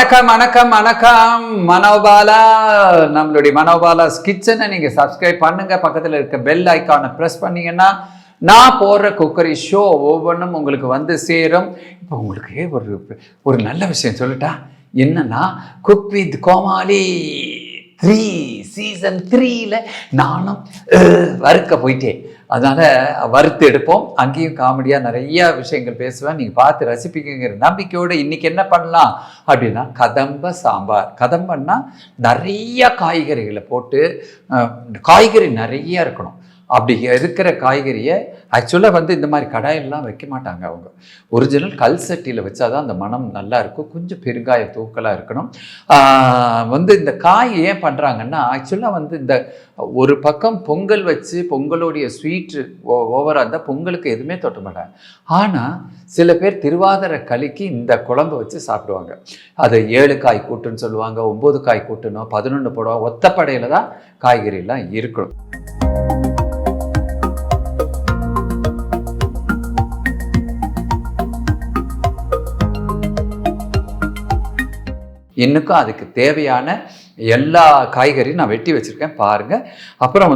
வணக்கம் வணக்கம் வணக்கம் மனோபாலா. நம்மளுடைய மனோபாலாஸ் கிச்சனை நீங்கள் சப்ஸ்கிரைப் பண்ணுங்க. பக்கத்தில் இருக்க பெல் ஐக்கானை ப்ரெஸ் பண்ணீங்கன்னா நான் போடுற குக்கரி ஷோ ஒவ்வொன்றும் உங்களுக்கு வந்து சேரும். இப்போ உங்களுக்கு ஒரு நல்ல விஷயம் சொல்லட்டா, என்னன்னா குக் வித் கோமாளி 3 சீசன் 3ல நானும் வறுக்க போயிட்டேன். அதனால் வறுத்து எடுப்போம். அங்கேயும் காமெடியாக நிறைய விஷயங்கள் பேசுவேன். நீங்கள் பார்த்து ரசிப்பீங்கிற நம்பிக்கையோடு இன்றைக்கி என்ன பண்ணலாம் அப்படின்னா, கதம்ப சாம்பார். கதம்பன்னா நிறைய காய்கறிகளை போட்டு, காய்கறி நிறைய இருக்கணும். அப்படி இருக்கிற காய்கறியை ஆக்சுவலாக இந்த மாதிரி கடாயெல்லாம் வைக்க மாட்டாங்க. அவங்க ஒரிஜினல் கல் சட்டியில் வச்சாதான் அந்த மனம் நல்லா இருக்கும். கொஞ்சம் பெருங்காய தூக்கலாக இருக்கணும். இந்த காய் ஏன் பண்ணுறாங்கன்னா, ஆக்சுவலாக இந்த ஒரு பக்கம் பொங்கல் வச்சு பொங்கலோடைய ஸ்வீட்டு ஓவராக இருந்தால் பொங்கலுக்கு எதுவுமே தொட்ட மாட்டாங்க. ஆனால் சில பேர் திருவாதிரை களிக்கு இந்த குழம்பு வச்சு சாப்பிடுவாங்க. அது 7 காய் கூட்டுன்னு சொல்லுவாங்க, 9 காய் கூட்டணும், 11 போடுவாங்க. ஒத்தப்படையில் தான் காய்கறியெல்லாம் இருக்கணும். இன்னுக்கும் அதுக்கு தேவையான எல்லா காய்கறியும் நான் வெட்டி வச்சுருக்கேன் பாருங்கள். அப்புறம்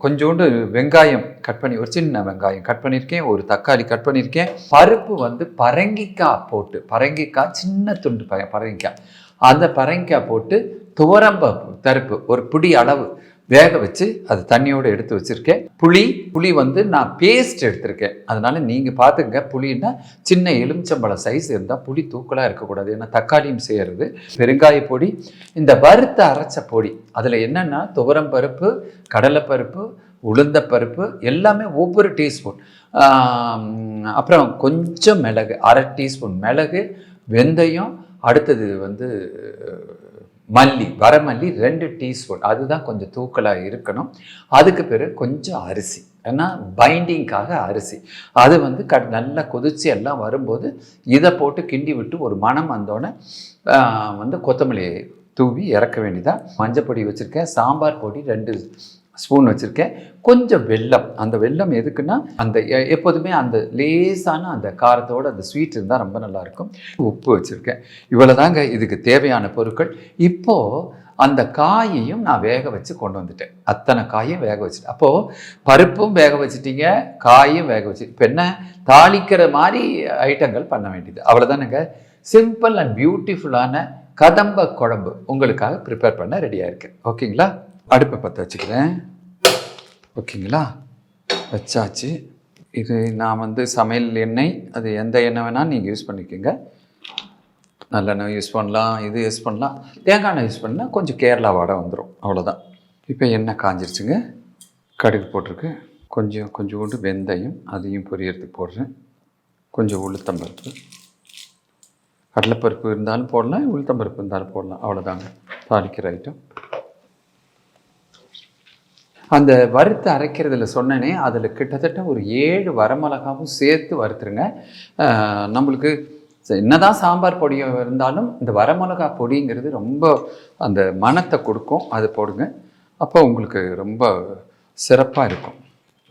கொஞ்சோண்டு வெங்காயம் கட் பண்ணி, ஒரு சின்ன வெங்காயம் கட் பண்ணியிருக்கேன், ஒரு தக்காளி கட் பண்ணியிருக்கேன். பருப்பு பரங்கிக்காய் போட்டு, பரங்கிக்காய் சின்ன துண்டு பரங்கிக்காய், அந்த பரங்கிக்காய் போட்டு துவரம்பருப்பு ஒரு பிடி அளவு வேக வச்சு அது தண்ணியோடு எடுத்து வச்சுருக்கேன். புளி நான் பேஸ்ட் எடுத்திருக்கேன். அதனால் நீங்கள் பார்த்துங்க, புளின்னா சின்ன எலுமிச்சம்பழம் சைஸ் இருந்தால், புளி தூக்கலாக இருக்கக்கூடாது. ஏன்னா தக்காளியும் செய்கிறது. பெருங்காய பொடி, இந்த வறுத்த அரைச்ச பொடி, அதில் என்னென்னா துவரம்பருப்பு, கடலைப்பருப்பு, உளுந்தப்பருப்பு எல்லாமே ஒவ்வொரு டீஸ்பூன். அப்புறம் கொஞ்சம் மிளகு, 1/2 டீஸ்பூன் மிளகு, வெந்தயம், அடுத்தது மல்லி, வரமல்லி 2 டீஸ்பூன். அதுதான் கொஞ்சம் தூக்கலாக இருக்கணும். அதுக்கு பிறகு கொஞ்சம் அரிசி, ஏன்னா பைண்டிங்காக அரிசி. அது நல்லா கொதிச்சு எல்லாம் வரும்போது இதை போட்டு கிண்டி விட்டு ஒரு மணம் வந்தோடனே கொத்தமல்லி தூவி இறக்க வேண்டியதான். மஞ்சள் பொடி வச்சுருக்கேன், சாம்பார் பொடி 2 ஸ்பூன் வச்சுருக்கேன், கொஞ்சம் வெல்லம். அந்த வெல்லம் எதுக்குன்னா, எப்போதுமே அந்த லேசான அந்த காரத்தோடு அந்த ஸ்வீட் இருந்தால் ரொம்ப நல்லாயிருக்கும். உப்பு வச்சுருக்கேன். இவ்வளோ தாங்க இதுக்கு தேவையான பொருட்கள். இப்போது அந்த காயையும் நான் வேக வச்சு கொண்டு வந்துட்டேன். அத்தனை காயும் வேக வச்சுட்டேன். அப்போது பருப்பும் வேக வச்சுட்டீங்க, காயும் வேக வச்சு, இப்போ என்ன தாளிக்கிற மாதிரி ஐட்டங்கள் பண்ண வேண்டியது. அவ்வளோதானுங்க. சிம்பிள் அண்ட் பியூட்டிஃபுல்லான கதம்ப குழம்பு உங்களுக்காக ப்ரிப்பேர் பண்ண ரெடியாக இருக்கேன். ஓகேங்களா? அடுப்பை பற்ற வச்சுக்கிறேன். ஓகேங்களா? வச்சாச்சு. இது நான் சமையல் எண்ணெய், அது எந்த எண்ணெய் வேணால் நீங்கள் யூஸ் பண்ணிக்கோங்க. நல்லெண்ணெய் யூஸ் பண்ணலாம், இது யூஸ் பண்ணலாம். தேங்காய் எண்ணெய் யூஸ் பண்ணால் கொஞ்சம் கேரளா வாடை வந்துடும். அவ்வளோதான். இப்போ எண்ணெய் காஞ்சிருச்சுங்க. கடுகு போட்டிருக்கு. கொஞ்சோண்டு வெந்தயம், அதையும் பொரியறதுக்கு போடுறேன். கொஞ்சம் உளுத்தம்பருப்பு, கடலைப்பருப்பு இருந்தாலும் போடலாம், உளுத்தம்பருப்பு இருந்தாலும் போடலாம். அவ்வளோதாங்க தாளிக்கிற ஐட்டம். அந்த வறுத்து அரைக்கிறதுல சொன்னேனே, அதில் கிட்டத்தட்ட ஒரு 7 வரமிளகாவும் சேர்த்து வறுத்துருங்க. நம்மளுக்கு என்னதான் சாம்பார் பொடி இருந்தாலும் இந்த வரமிளகா பொடிங்கிறது ரொம்ப அந்த மணத்தை கொடுக்கும். அது போடுங்க, அப்போ உங்களுக்கு ரொம்ப சிறப்பாக இருக்கும்.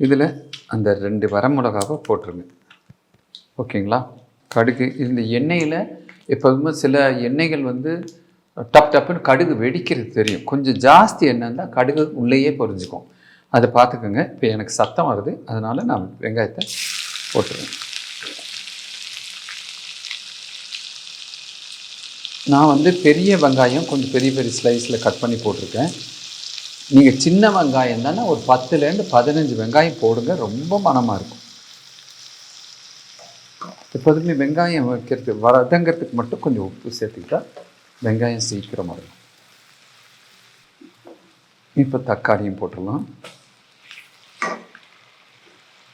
இதில் அந்த 2 வரமிளகாவை போட்டுருங்க. ஓகேங்களா? கடுகு, இந்த எண்ணெயில் எப்போதுமே சில எண்ணெய்கள் டப்புன்னு கடுகு வெடிக்கிறது தெரியும். கொஞ்சம் ஜாஸ்தி எண்ணெய் இருந்தால் கடுகு உள்ளேயே பொரிஞ்சுக்கும். அதை பார்த்துக்கோங்க. இப்போ எனக்கு சத்தம் வருது, அதனால் நான் வெங்காயத்தை போட்டுருவேன். நான் பெரிய வெங்காயம் கொஞ்சம் பெரிய ஸ்லைஸில் கட் பண்ணி போட்டிருக்கேன். நீங்கள் சின்ன வெங்காயம் தானே ஒரு 10லேருந்து 15 வெங்காயம் போடுங்க, ரொம்ப மணமாக இருக்கும். எப்போதுமே வெங்காயம் வதங்கிறதுக்கு மட்டும் கொஞ்சம் உப்பு சேர்த்துக்கிட்டா வெங்காயம் சீக்கிரம் வரும். இப்போ தக்காளியும் போட்டுடலாம்.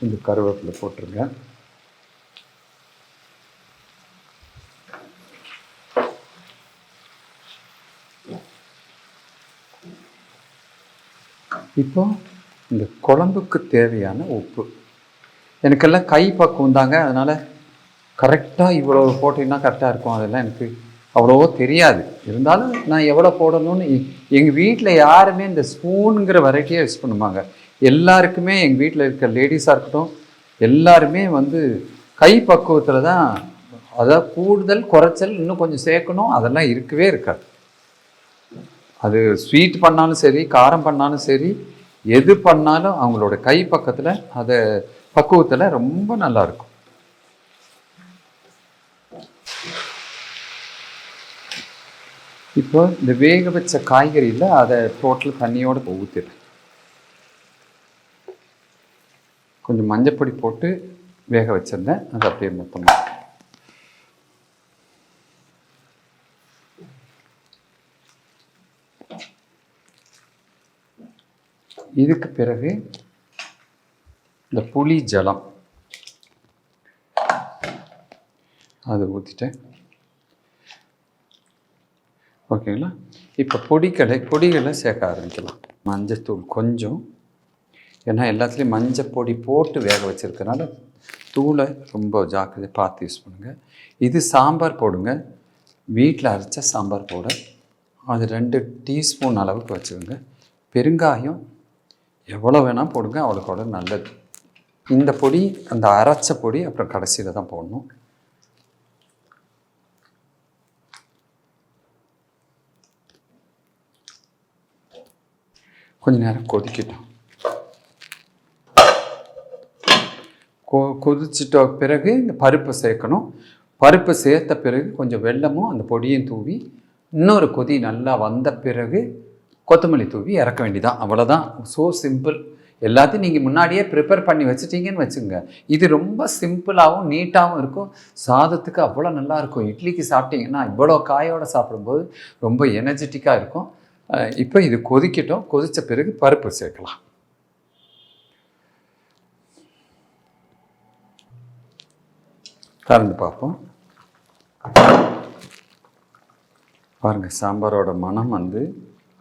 இந்த கருவேப்பிலை போட்டுருங்க. இப்போ இந்த குழம்புக்கு தேவையான உப்பு, எனக்கெல்லாம் கை பக்குவம் தாங்க. அதனால் கரெக்டாக இவ்வளோ போட்டிங்கன்னா கரெக்டாக இருக்கும். அதெல்லாம் எனக்கு அவ்வளோவோ தெரியாது. இருந்தாலும் நான் எவ்வளோ போடணும்னு, எங்கள் வீட்டில் யாருமே இந்த ஸ்பூனுங்கிற வெரைட்டியாக யூஸ் பண்ணுவாங்க. எல்லாருக்குமே எங்கள் வீட்டில் இருக்க லேடிஸாக இருக்கட்டும், எல்லாருமே கை பக்குவத்தில் தான் அதாவது கூடுதல் குறைச்சல் இன்னும் கொஞ்சம் சேர்க்கணும் அதெல்லாம் இருக்கவே இருக்காது. அது ஸ்வீட் பண்ணாலும் சரி, காரம் பண்ணாலும் சரி, எது பண்ணாலும் அவங்களோட கை பக்கத்தில் அதை பக்குவத்தில் ரொம்ப நல்லாயிருக்கும். இப்போ இந்த வேக வச்ச காய்கறியில் அதை டோட்டல் தண்ணியோடு ஊற்றிடுறேன். கொஞ்சம் மஞ்சப்பொடி போட்டு வேக வச்சிருந்தேன், அது அப்படியே மொத்தமாக. இதுக்கு பிறகு இந்த புளி ஜலம் அது ஊற்றிட்டேன். ஓகேங்களா? இப்போ பொடிகளை சேர்க்க ஆரம்பிக்கலாம். மஞ்சத்தூள் கொஞ்சம், ஏன்னா எல்லாத்துலேயும் மஞ்சள் பொடி போட்டு வேக வச்சுருக்கனால தூளை ரொம்ப ஜாக்கிரதை பார்த்து யூஸ் பண்ணுங்கள். இது சாம்பார் போடுங்க, வீட்டில் அரைச்ச சாம்பார் போட அது 2 டீஸ்பூன் அளவுக்கு வச்சுக்கோங்க. பெருங்காயம் எவ்வளோ வேணால் போடுங்க, அவ்வளோக்கோட நல்லது. இந்த பொடி அந்த அரைச்ச பொடி அப்புறம் கடைசியில் தான் போடணும். கொஞ்ச நேரம் கொதிக்கட்டும். கொதிச்சிட்ட பிறகு இந்த பருப்பு சேர்க்கணும். பருப்பு சேர்த்த பிறகு கொஞ்சம் வெல்லமும் அந்த பொடியும் தூவி இன்னொரு கொதி நல்லா வந்த பிறகு கொத்தமல்லி தூவி இறக்க வேண்டியதான். அவ்வளோதான். So simple. எல்லாத்தையும் நீங்கள் முன்னாடியே ப்ரிப்பேர் பண்ணி வச்சுட்டிங்கன்னு வச்சுங்க. இது ரொம்ப சிம்பிளாகவும் நீட்டாகவும் இருக்கும். சாதத்துக்கு அவ்வளோ நல்லாயிருக்கும். இட்லிக்கு சாப்பிட்டிங்கன்னா இவ்வளோ காயோடு சாப்பிடும்போது ரொம்ப எனர்ஜெட்டிக்காக இருக்கும். இப்போ இது கொதிக்கட்டும். கொதித்த பிறகு பருப்பு சேர்க்கலாம். கலந்து பார்ப்போம். பாருங்கள், சாம்பாரோட மனம் வந்து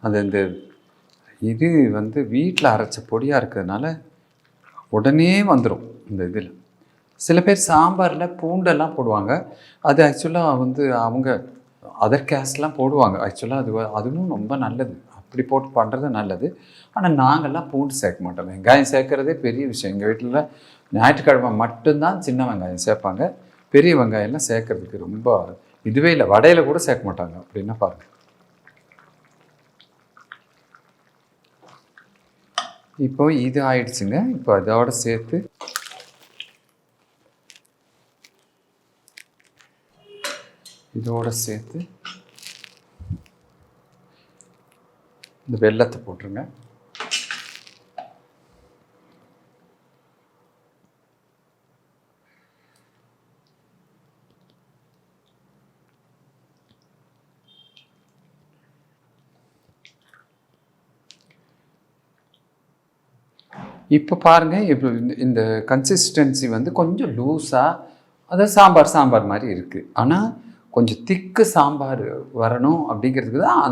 அது இது வீட்டில் அரைச்ச பொடியாக இருக்கிறதுனால உடனே வந்துடும். இந்த இதில் சில பேர் சாம்பாரில் பூண்டெல்லாம் போடுவாங்க. அது ஆக்சுவலாக அவங்க அதர் கேஸ்ட்லாம் போடுவாங்க. ஆக்சுவலாக அதுவும் ரொம்ப நல்லது. அப்படி போட்டு பண்ணுறது நல்லது. ஆனால் நாங்கள்லாம் பூண்டு சேர்க்க மாட்டோம். வெங்காயம் சேர்க்குறதே பெரிய விஷயம். எங்கள் வீட்டில் ஞாயிற்றுக்கிழமை மட்டும்தான் சின்ன வெங்காயம் சேர்ப்பாங்க. பெரிய வெங்காயம்லாம் சேர்க்கறதுக்கு ரொம்ப இதுவே இல்லை. வடையில் கூட சேர்க்க மாட்டாங்க. அப்படின்னா பாருங்கள். இப்போ இது ஆயிடுச்சுங்க. இப்போ அதோட சேர்த்து இதோட சேர்த்து இந்த வெல்லத்தை போட்டுருங்க. இப்போ பாருங்கள், இப்போ இந்த கன்சிஸ்டன்சி கொஞ்சம் லூஸாக, அதாவது சாம்பார் மாதிரி இருக்குது. ஆனால் கொஞ்சம் திக்கு சாம்பார் வரணும் அப்படிங்கிறதுக்கு தான்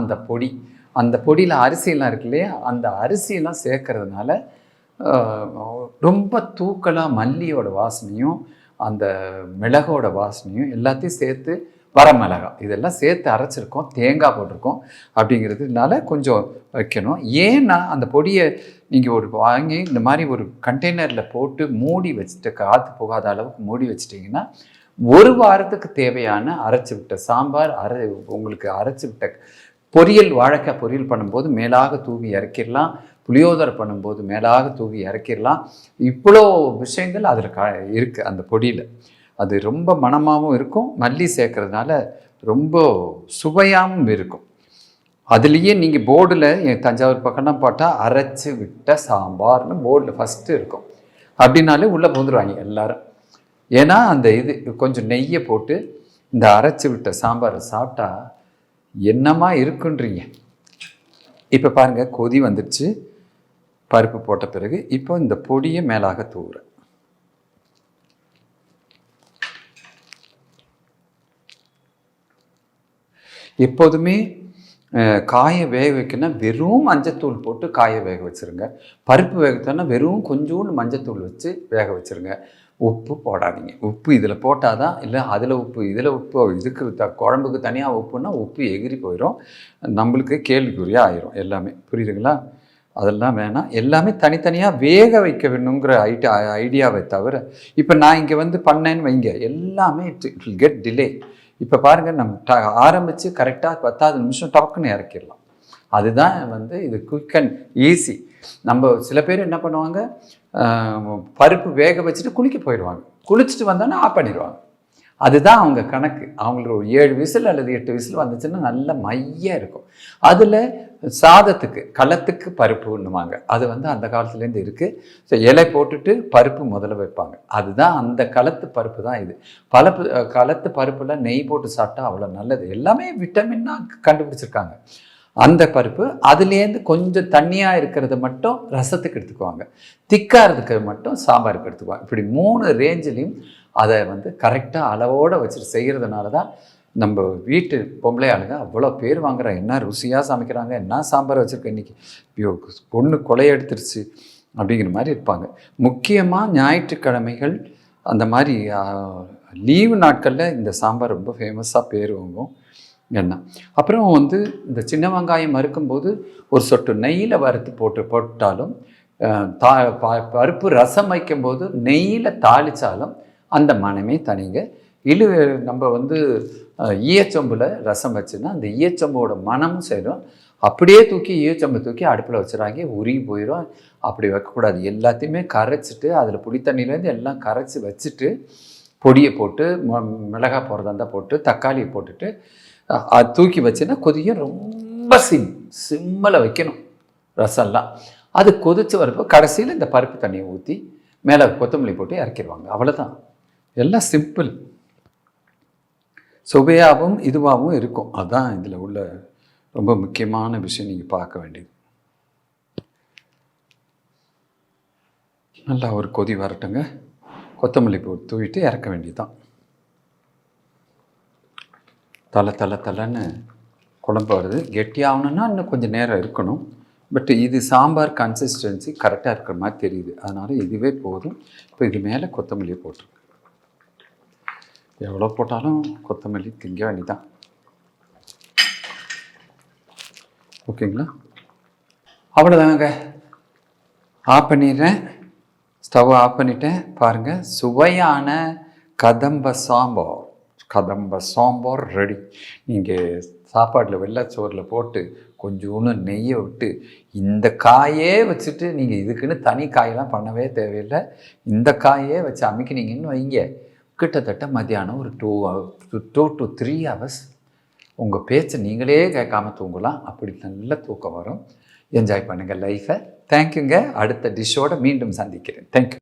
அந்த பொடியில் அரிசியெல்லாம் இருக்கு இல்லையா, அந்த அரிசியெல்லாம் சேர்க்கறதுனால ரொம்ப தூக்கலாக மல்லியோட வாசனையும் அந்த மிளகோட வாசனையும் எல்லாத்தையும் சேர்த்து, வர மிளகாய் இதெல்லாம் சேர்த்து அரைச்சிருக்கோம், தேங்காய் போட்டிருக்கோம். அப்படிங்கிறதுனால கொஞ்சம் வைக்கணும். ஏன்னா அந்த பொடியை நீங்கள் வாங்கி இந்த மாதிரி ஒரு கண்டெய்னரில் போட்டு மூடி வச்சுட்டு, காற்று போகாத அளவுக்கு மூடி வச்சிட்டிங்கன்னா 1 வாரத்துக்கு தேவையான அரைச்சி விட்ட சாம்பார், உங்களுக்கு அரைச்சி விட்ட பொரியல், வாழைக்காய் பொரியல் பண்ணும்போது மேலாக தூவி இறக்கிடலாம். புளியோதரை பண்ணும்போது மேலாக தூவி இறக்கிடலாம். இவ்வளோ விஷயங்கள் அதில் இருக்குது அந்த பொடியில். அது ரொம்ப மணமாகவும் இருக்கும். மல்லி சேர்க்கறதுனால ரொம்ப சுவையாகவும் இருக்கும். அதுலேயே நீங்கள் போர்டில் தஞ்சாவூர் பக்கம்னா போட்டால் அரைச்சி விட்ட சாம்பார்னு போர்டில் ஃபஸ்ட்டு இருக்கும். அப்படின்னாலே உள்ளே புகுந்துருவாங்க எல்லாரும். ஏன்னா அந்த கொஞ்சம் நெய்யை போட்டு இந்த அரைச்சி விட்ட சாம்பாரை சாப்பிட்டா என்னமா இருக்குன்றீங்க. இப்போ பாருங்கள், கொதி வந்துடுச்சு. பருப்பு போட்ட பிறகு இப்போ இந்த பொடியை மேலாக தூவுறேன். எப்போதுமே காயை வேக வைக்கணும்னா வெறும் மஞ்சத்தூள் போட்டு காயை வேக வச்சுருங்க. பருப்பு வேகத்தோன்னா வெறும் கொஞ்சோண்டு மஞ்சத்தூள் வச்சு வேக வச்சுருங்க. உப்பு போடாதீங்க. உப்பு இதில் போட்டால் தான், இல்லை அதில் உப்பு இதில் உப்பு, இதுக்கு குழம்புக்கு தனியாக உப்புன்னா உப்பு எகிரி போயிடும். நம்மளுக்கு கேள்விக்குறியாக ஆயிரும் எல்லாமே. புரியுதுங்களா? அதெல்லாம் வேணாம். எல்லாமே தனித்தனியாக வேக வைக்க வேணுங்கிற ஐடியாவை தவிர, இப்போ நான் இங்கே வந்து பண்ணேன்னு வைங்க, எல்லாமே இட் வில் கெட் டிலே. இப்போ பாருங்கள், நம்ம ஆரம்பித்து கரெக்டாக 10வது நிமிஷம் டக்குன்னு இறக்கிடலாம். அதுதான் வந்து இது குயிக் அண்ட் ஈஸி. நம்ம சில பேர் என்ன பண்ணுவாங்க, பருப்பு வேக வச்சுட்டு குளிக்க போயிடுவாங்க. குளிச்சுட்டு வந்தோன்னா ஆஃப் பண்ணிடுவாங்க. அதுதான் அவங்க கணக்கு. அவங்களுக்கு ஒரு 7 விசில் அல்லது 8 விசில் வந்துச்சுன்னா நல்ல மையாக இருக்கும். அதில் சாதத்துக்கு களத்துக்கு பருப்புன்னுவாங்க. அது வந்து அந்த காலத்துலேருந்து இருக்குது. ஸோ இலை போட்டுட்டு பருப்பு முதல்ல வைப்பாங்க. அதுதான் அந்த களத்து பருப்பு தான் இது. களத்து பருப்பில் நெய் போட்டு சாப்பிட்டா அவ்வளோ நல்லது. எல்லாமே விட்டமின்னாக கண்டுபிடிச்சிருக்காங்க. அந்த பருப்பு அதுலேருந்து கொஞ்சம் தண்ணியாக இருக்கிறத மட்டும் ரசத்துக்கு எடுத்துக்குவாங்க, திக்காகிறதுக்கு மட்டும் சாம்பாருக்கு எடுத்துக்குவாங்க. இப்படி 3 ரேஞ்சிலையும் அதை வந்து கரெக்டாக அளவோடு வச்சுட்டு செய்கிறதுனால தான் நம்ம வீட்டு பொம்பளை ஆளுங்க அவ்வளோ பேர் வாங்குறாங்க. என்ன ருசியாக சமைக்கிறாங்க, என்ன சாம்பார் வச்சுருக்கேன் இன்றைக்கி, பொண்ணு கொலை எடுத்துருச்சு அப்படிங்கிற மாதிரி இருப்பாங்க. முக்கியமாக ஞாயிற்றுக்கிழமைகள் அந்த மாதிரி லீவு நாட்களில் இந்த சாம்பார் ரொம்ப ஃபேமஸாக பேர் வாங்கும். எண்ணெய் அப்புறம் வந்து இந்த சின்ன வெங்காயம் வறுக்கும்போது ஒரு சொட்டு நெய்யில் வறுத்து போட்டாலும், பருப்பு ரசம் வைக்கும்போது நெய்யில் தாளித்தாலும் அந்த மனமே தனிங்க. நம்ம வந்து ஈயச்சொம்பில் ரசம் வச்சுன்னா அந்த ஈயச்சொம்போட மனமும் சேரும். அப்படியே ஈயச்சொம்பை தூக்கி அடுப்பில் வச்சுறாங்க, உருகி போயிடும். அப்படி வைக்கக்கூடாது. எல்லாத்தையுமே கரைச்சிட்டு அதில் புளி தண்ணியிலேருந்து எல்லாம் கரைச்சி வச்சுட்டு பொடியை போட்டு மிளகாய் போடுறதா இருந்தால் போட்டு தக்காளியை போட்டுட்டு அது தூக்கி வச்சுன்னா கொதியும். ரொம்ப சிம்மில் வைக்கணும் ரசம்லாம். அது கொதித்து வரப்போ கடைசியில் இந்த பருப்பு தண்ணியை ஊற்றி மேலே கொத்தமல்லி போட்டு இறக்கிடுவாங்க. அவ்வளோதான். எல்லாம் சிம்பிள், சுவையாகவும் இதுவாகவும் இருக்கும். அதுதான் இதில் உள்ள ரொம்ப முக்கியமான விஷயம். நீங்கள் பார்க்க வேண்டியது. நல்லா ஒரு கொதி வரட்டுங்க, கொத்தமல்லி போட்டு தூவிட்டு இறக்க வேண்டியதுதான். தலைன்னு குழம்பு வருது. கெட்டியாகணுன்னா இன்னும் கொஞ்சம் நேரம் இருக்கணும். பட் இது சாம்பார் கன்சிஸ்டன்சி கரெக்டாக இருக்கிற மாதிரி தெரியுது. அதனால் இதுவே போதும். இப்போ இது மேலே கொத்தமல்லியை போட்டிருக்கு. எவ்வளோ போட்டாலும் கொத்தமல்லி திங்க வேண்டிதான். ஓகேங்களா? அவ்வளோதாங்க. ஆஃப் பண்ணிடுறேன். ஸ்டவ் ஆஃப் பண்ணிட்டேன். பாருங்கள், சுவையான கதம்ப சாம்பார் ரெடி. நீங்கள் சாப்பாட்டில் வெள்ளைச்சோறில் போட்டு கொஞ்சோன்னு நெய்யை விட்டு இந்த காயே வச்சுட்டு நீங்கள் இதுக்குன்னு தனி காயெல்லாம் பண்ணவே தேவையில்லை. இந்த காயே வச்சு அமைக்கினீங்கன்னு வைங்க, கிட்டத்தட்ட மத்தியானம் ஒரு 2 to 3 hours உங்கள் பேச்சை நீங்களே கேட்காம தூங்கலாம். அப்படி நல்ல தூக்கம் வரும். என்ஜாய் பண்ணுங்கள் லைஃப்பை. தேங்க்யூங்க. அடுத்த டிஷ்ஷோடு மீண்டும் சந்திக்கிறேன். தேங்க்யூ.